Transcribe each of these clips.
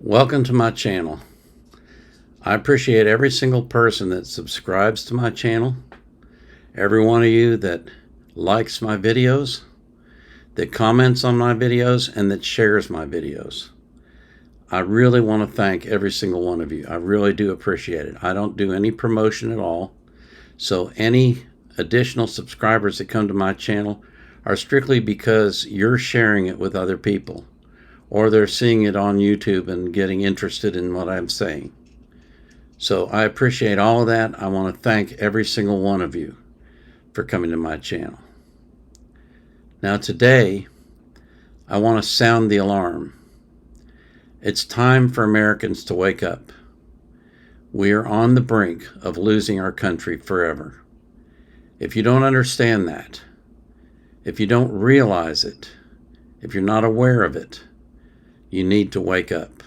Welcome to my channel. I appreciate every single person that subscribes to my channel, every one of you that likes my videos, that comments on my videos, and that shares my videos. I really want to thank every single one of you. I really do appreciate it. I don't do any promotion at all, so any additional subscribers that come to my channel are strictly because you're sharing it with other people, or they're seeing it on YouTube and getting interested in what I'm saying. So I appreciate all of that. I want to thank every single one of you for coming to my channel. Now today, I want to sound the alarm. It's time for Americans to wake up. We are on the brink of losing our country forever. If you don't understand that, if you don't realize it, if you're not aware of it, you need to wake up,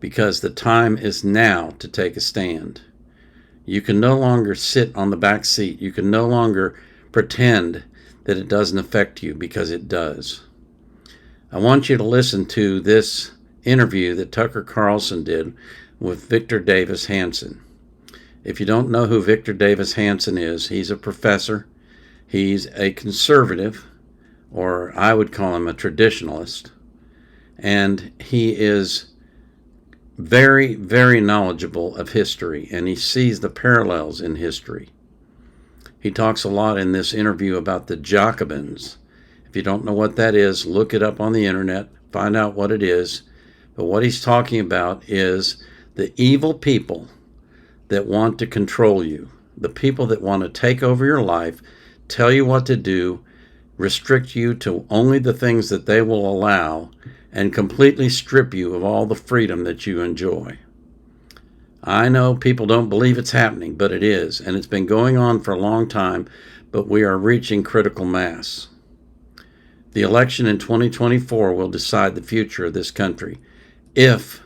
because the time is now to take a stand. You can no longer sit on the back seat. You can no longer pretend that it doesn't affect you, because it does. I want you to listen to this interview that Tucker Carlson did with Victor Davis Hanson. If you don't know who Victor Davis Hanson is, he's a professor. He's a conservative, or I would call him a traditionalist. And he is very, very knowledgeable of history, and he sees the parallels in history. He talks a lot in this interview about the Jacobins. If you don't know what that is, look it up on the internet, find out what it is. But what he's talking about is the evil people that want to control you, the people that want to take over your life, tell you what to do, restrict you to only the things that they will allow, and completely strip you of all the freedom that you enjoy. I know people don't believe it's happening, but it is, and it's been going on for a long time, but we are reaching critical mass. The election in 2024 will decide the future of this country. If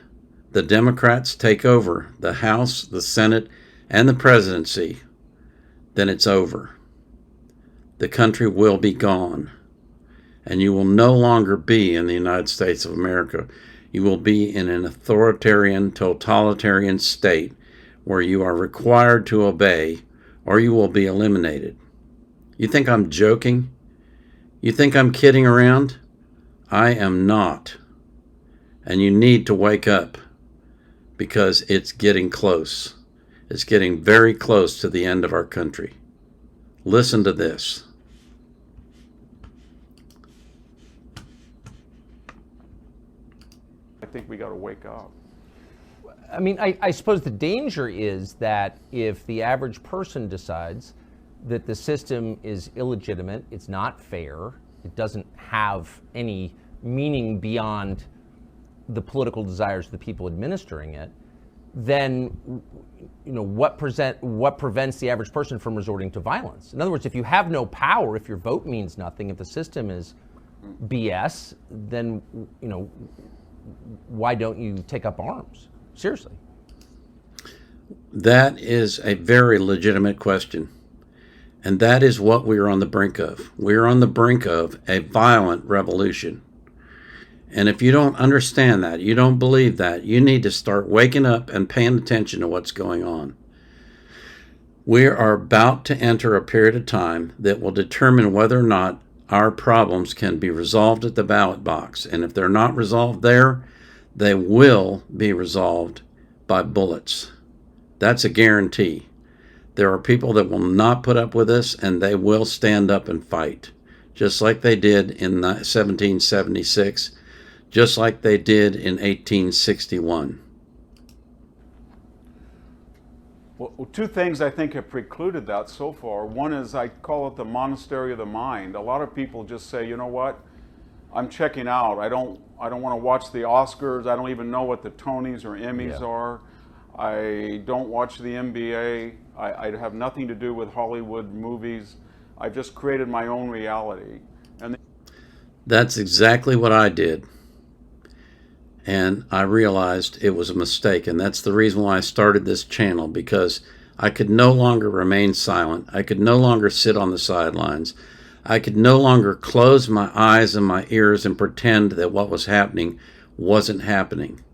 the Democrats take over the House, the Senate, and the presidency, then it's over. The country will be gone. And you will no longer be in the United States of America. You will be in an authoritarian, totalitarian state where you are required to obey, or you will be eliminated. You think I'm joking? You think I'm kidding around? I am not. And you need to wake up, because it's getting close. It's getting very close to the end of our country. Listen to this. I think we got to wake up. I mean, I suppose the danger is that if the average person decides that the system is illegitimate, it's not fair, it doesn't have any meaning beyond the political desires of the people administering it, then what prevents the average person from resorting to violence? In other words, if you have no power, if your vote means nothing, if the system is BS, then why don't you take up arms? Seriously. That is a very legitimate question. And that is what we are on the brink of. We are on the brink of a violent revolution. And if you don't understand that, you don't believe that, you need to start waking up and paying attention to what's going on. We are about to enter a period of time that will determine whether or not our problems can be resolved at the ballot box. And if they're not resolved there, they will be resolved by bullets. That's a guarantee. There are people that will not put up with this, and they will stand up and fight, just like they did in 1776, just like they did in 1861. Well, two things I think have precluded that so far. One is, I call it the Monastery of the mind. A lot of people just say, you know what, I'm checking out. I don't want to watch the Oscars. I don't even know what the Tonys or Emmys are. I don't watch the NBA. I have nothing to do with Hollywood movies. I've just created my own reality. And that's exactly what I did. And I realized it was a mistake, and that's the reason why I started this channel, because I could no longer remain silent. I could no longer sit on the sidelines. I could no longer close my eyes and my ears and pretend that what was happening wasn't happening.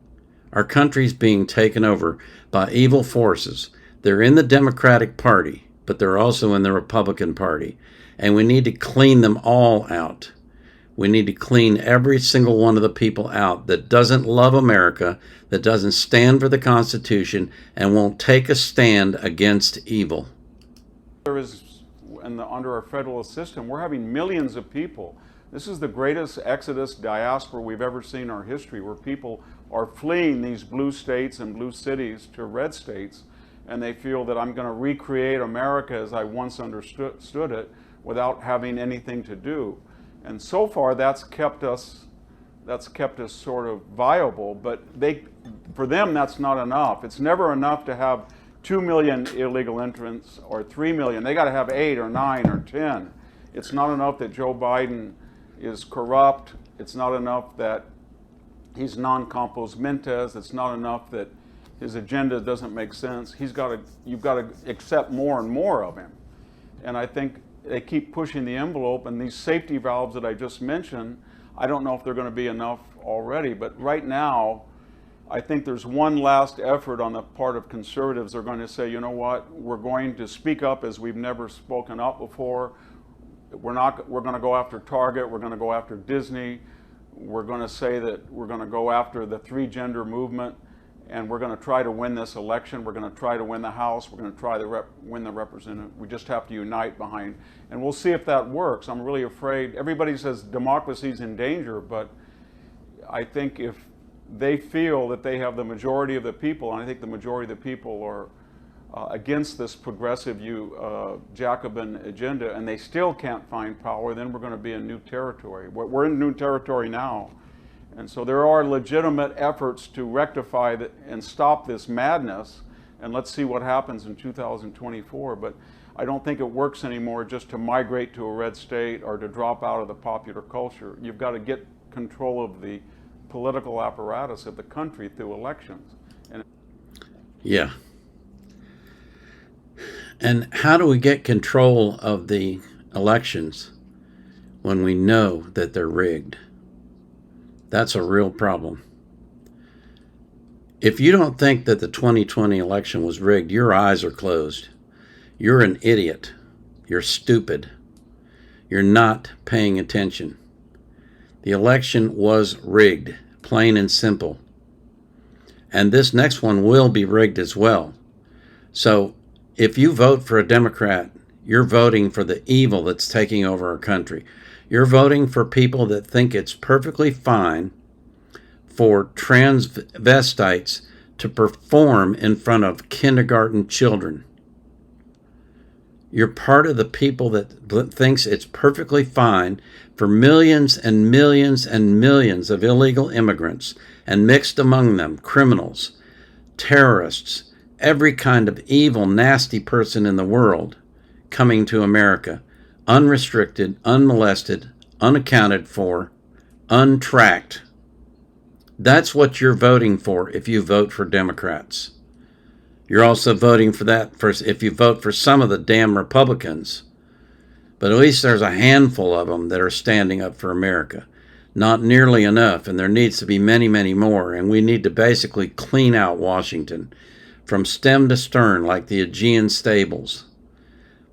Our country's being taken over by evil forces. They're in the Democratic Party, but they're also in the Republican Party. And we need to clean them all out. We need to clean every single one of the people out that doesn't love America, that doesn't stand for the Constitution, and won't take a stand against evil. There is, under our federalist system, we're having millions of people. This is the greatest exodus diaspora we've ever seen in our history, where people are fleeing these blue states and blue cities to red states, and they feel that I'm going to recreate America as I once understood it without having anything to do. And so far, that's kept us sort of viable, but for them, that's not enough. It's never enough to have 2 million illegal entrants or 3 million. They got to have 8 or 9 or 10. It's not enough that Joe Biden is corrupt. It's not enough that he's non compos mentis. It's not enough that his agenda doesn't make sense. You've got to accept more and more of him. And I think they keep pushing the envelope, and these safety valves that I just mentioned, I don't know if they're going to be enough already, but right now, I think there's one last effort on the part of conservatives. They're going to say, you know what, we're going to speak up as we've never spoken up before. We're going to go after Target, we're going to go after Disney, we're going to say that we're going to go after the 3-gender movement, and we're going to try to win this election. We're going to try to win the House. We're going to try to win the representative. We just have to unite behind, and we'll see if that works. I'm really afraid. Everybody says democracy's in danger, but I think if they feel that they have the majority of the people, and I think the majority of the people are against this progressive Jacobin agenda, and they still can't find power, then we're going to be in new territory. We're in new territory now. And so there are legitimate efforts to rectify and stop this madness, and let's see what happens in 2024. But I don't think it works anymore just to migrate to a red state or to drop out of the popular culture. You've got to get control of the political apparatus of the country through elections. Yeah. And how do we get control of the elections when we know that they're rigged? That's a real problem. If you don't think that the 2020 election was rigged, your eyes are closed. You're an idiot. You're stupid. You're not paying attention. The election was rigged, plain and simple. And this next one will be rigged as well. So if you vote for a Democrat, you're voting for the evil that's taking over our country. You're voting for people that think it's perfectly fine for transvestites to perform in front of kindergarten children. You're part of the people that thinks it's perfectly fine for millions and millions and millions of illegal immigrants, and mixed among them criminals, terrorists, every kind of evil, nasty person in the world coming to America, unrestricted, unmolested, unaccounted for, untracked. That's what you're voting for if you vote for Democrats. You're also voting for that if you vote for some of the damn Republicans. But at least there's a handful of them that are standing up for America. Not nearly enough, and there needs to be many, many more. And we need to basically clean out Washington from stem to stern like the Aegean stables.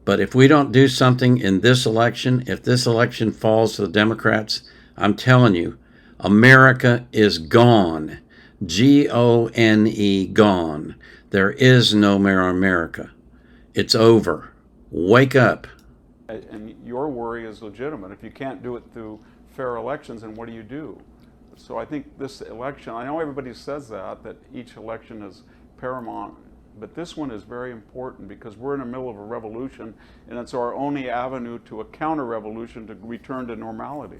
But if we don't do something in this election, if this election falls to the Democrats, I'm telling you, America is gone. Gone, gone. There is no more America. It's over. Wake up. And your worry is legitimate. If you can't do it through fair elections, then what do you do? So I think this election, I know everybody says that each election is paramount, but this one is very important because we're in the middle of a revolution, and it's our only avenue to a counter-revolution to return to normality.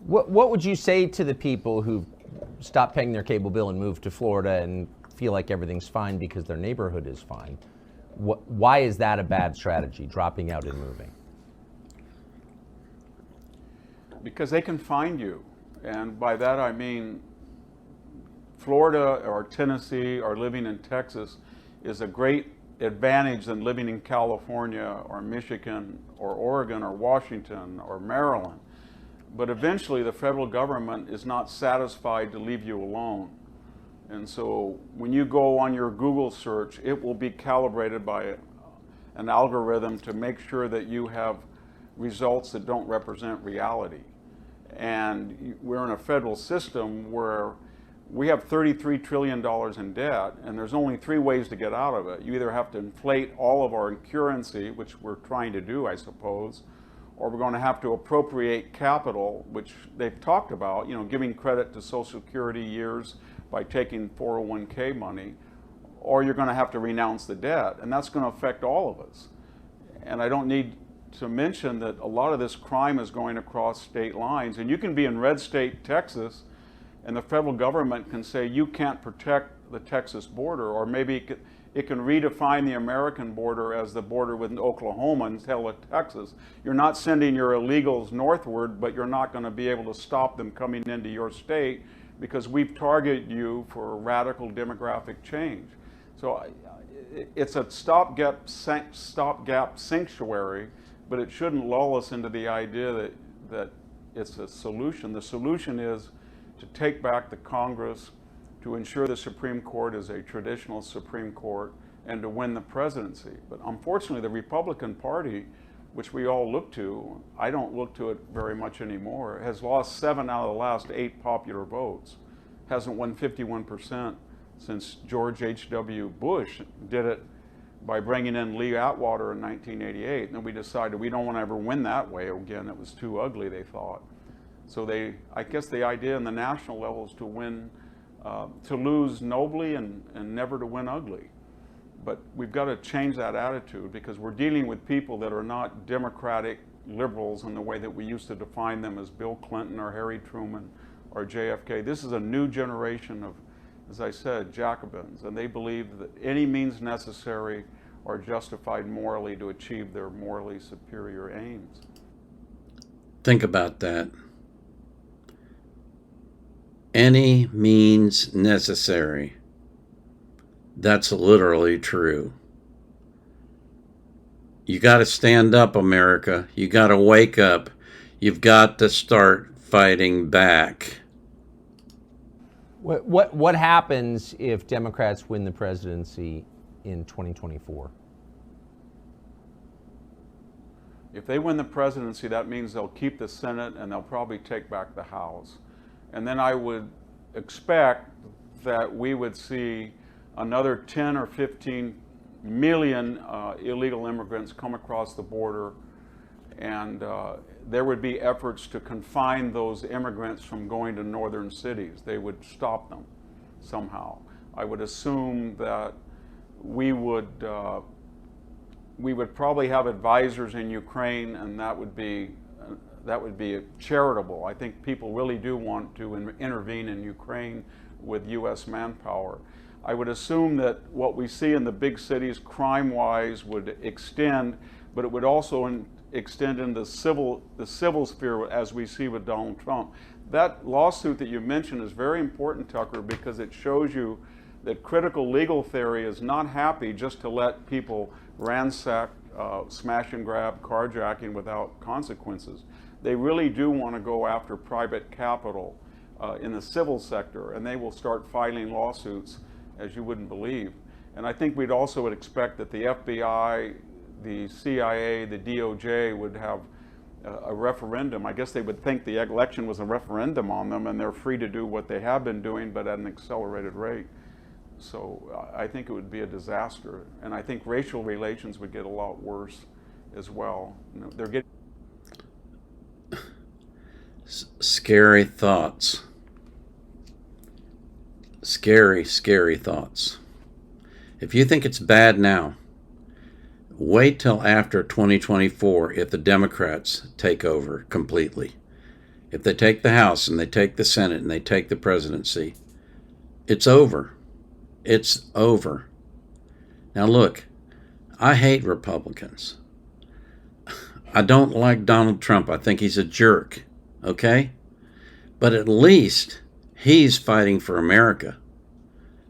What would you say to the people who stopped paying their cable bill and moved to Florida and feel like everything's fine because their neighborhood is fine? Why is that a bad strategy, dropping out and moving? Because they can find you. And by that I mean Florida or Tennessee or living in Texas is a great advantage than living in California or Michigan or Oregon or Washington or Maryland. But eventually the federal government is not satisfied to leave you alone. And so when you go on your Google search, it will be calibrated by an algorithm to make sure that you have results that don't represent reality. And we're in a federal system where we have $33 trillion in debt, and there's only three ways to get out of it. You either have to inflate all of our currency, which we're trying to do, I suppose, or we're going to have to appropriate capital, which they've talked about, giving credit to Social Security years by taking 401k money, or you're going to have to renounce the debt, and that's going to affect all of us. And I don't need to mention that a lot of this crime is going across state lines, and you can be in red state Texas, and the federal government can say you can't protect the Texas border, or maybe it can redefine the American border as the border with Oklahoma and tell it Texas. You're not sending your illegals northward, but you're not going to be able to stop them coming into your state because we've targeted you for radical demographic change. So it's a stopgap sanctuary, but it shouldn't lull us into the idea that it's a solution. The solution is to take back the Congress, to ensure the Supreme Court is a traditional Supreme Court, and to win the presidency. But unfortunately, the Republican Party, which we all look to, I don't look to it very much anymore, has lost 7 out of the last 8 popular votes, hasn't won 51% since George H.W. Bush did it by bringing in Lee Atwater in 1988. And then we decided we don't want to ever win that way again. It was too ugly, they thought. So I guess the idea in the national level is to win, to lose nobly and never to win ugly. But we've got to change that attitude because we're dealing with people that are not democratic liberals in the way that we used to define them as Bill Clinton or Harry Truman or JFK. This is a new generation of, as I said, Jacobins, and they believe that any means necessary are justified morally to achieve their morally superior aims. Think about that. Any means necessary. That's literally true. You got to stand up, America. You got to wake up. You've got to start fighting back. What happens if Democrats win the presidency in 2024? If they win the presidency, that means they'll keep the Senate and they'll probably take back the House. And then I would expect that we would see another 10 or 15 million illegal immigrants come across the border, and there would be efforts to confine those immigrants from going to northern cities. They would stop them somehow. I would assume that we would probably have advisors in Ukraine, and that would be charitable. I think people really do want to intervene in Ukraine with U.S. manpower. I would assume that what we see in the big cities crime-wise would extend, but it would also extend in the civil sphere as we see with Donald Trump. That lawsuit that you mentioned is very important, Tucker, because it shows you that critical legal theory is not happy just to let people ransack, smash and grab, carjacking without consequences. They really do want to go after private capital in the civil sector, and they will start filing lawsuits as you wouldn't believe. And I think we'd also would expect that the FBI, the CIA, the DOJ would have a referendum. I guess they would think the election was a referendum on them, and they're free to do what they have been doing, but at an accelerated rate. So I think it would be a disaster, and I think racial relations would get a lot worse as well. They're getting scary thoughts. Scary, scary thoughts. If you think it's bad now, wait till after 2024 if the Democrats take over completely. If they take the House and they take the Senate and they take the presidency, it's over. It's over. Now look, I hate Republicans. I don't like Donald Trump. I think he's a jerk, okay? But at least he's fighting for America.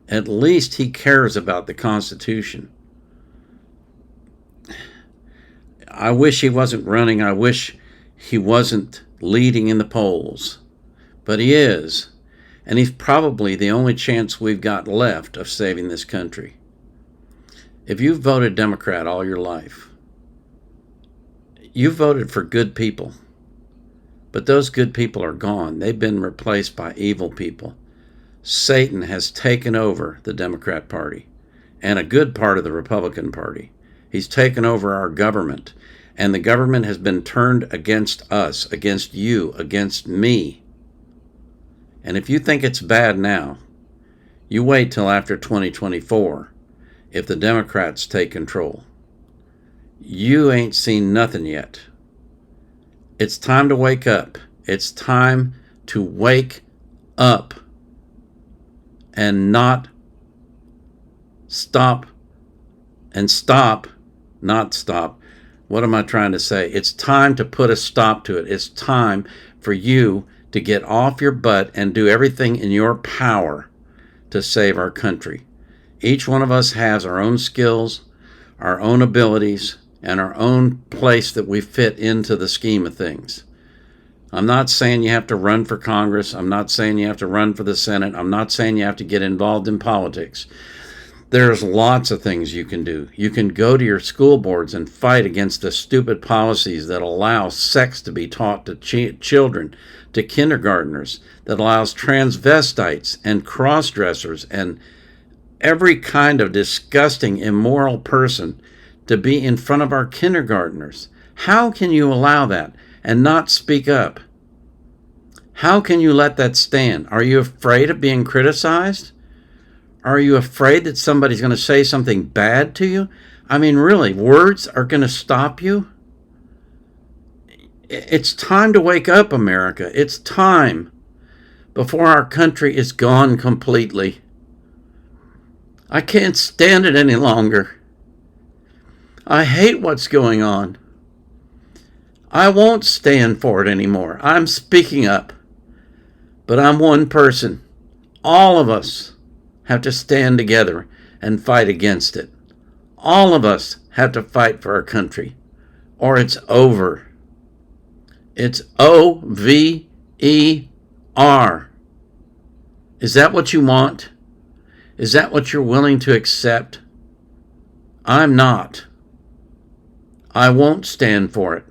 At least he cares about the Constitution. I wish he wasn't running. I wish he wasn't leading in the polls. But he is. And he's probably the only chance we've got left of saving this country. If you've voted Democrat all your life, you voted for good people. But those good people are gone. They've been replaced by evil people. Satan has taken over the Democrat Party and a good part of the Republican Party. He's taken over our government, and the government has been turned against us, against you, against me. And if you think it's bad now, you wait till after 2024 if the Democrats take control. You ain't seen nothing yet. It's time to wake up. It's time to wake up and not stop and stop, not stop. What am I trying to say? It's time to put a stop to it. It's time for you to get off your butt and do everything in your power to save our country. Each one of us has our own skills, our own abilities, and our own place that we fit into the scheme of things. I'm not saying you have to run for Congress. I'm not saying you have to run for the Senate. I'm not saying you have to get involved in politics. There's lots of things you can do. You can go to your school boards and fight against the stupid policies that allow sex to be taught to children, to kindergartners, that allows transvestites and cross-dressers and every kind of disgusting, immoral person to be in front of our kindergartners. How can you allow that and not speak up? How can you let that stand? Are you afraid of being criticized? Are you afraid that somebody's going to say something bad to you? I mean, really, words are going to stop you? It's time to wake up, America. It's time before our country is gone completely. I can't stand it any longer. I hate what's going on. I won't stand for it anymore. I'm speaking up. But I'm one person. All of us have to stand together and fight against it. All of us have to fight for our country, or it's over. It's OVER. Is that what you want? Is that what you're willing to accept? I'm not. I won't stand for it.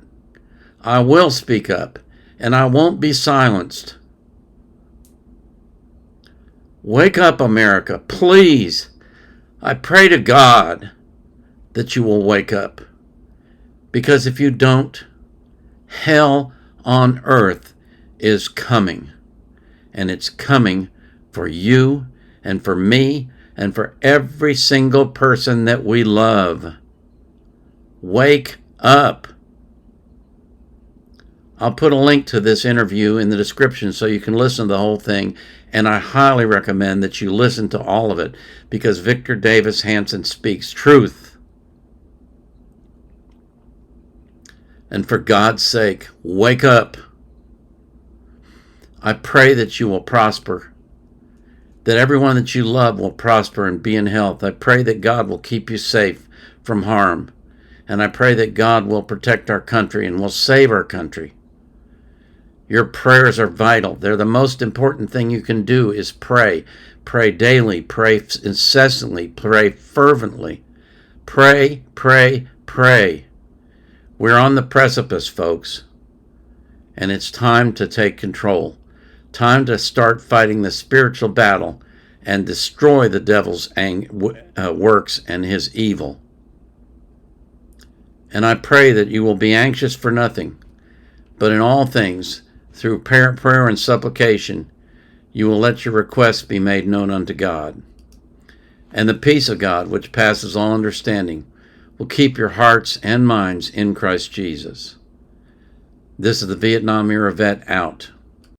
I will speak up, and I won't be silenced. Wake up, America, please. I pray to God that you will wake up. Because if you don't, hell on earth is coming. And it's coming for you and for me and for every single person that we love. Wake up. I'll put a link to this interview in the description so you can listen to the whole thing, and I highly recommend that you listen to all of it because Victor Davis Hanson speaks truth. And for God's sake, wake up. I pray that you will prosper, that everyone that you love will prosper and be in health. I pray that God will keep you safe from harm, and I pray that God will protect our country and will save our country. Your prayers are vital. They're the most important thing you can do is pray. Pray daily. Pray incessantly. Pray fervently. Pray, pray, pray. We're on the precipice, folks. And it's time to take control. Time to start fighting the spiritual battle and destroy the devil's works and his evil. And I pray that you will be anxious for nothing, but in all things, through prayer and supplication, you will let your requests be made known unto God. And the peace of God, which passes all understanding, will keep your hearts and minds in Christ Jesus. This is the Vietnam era vet out.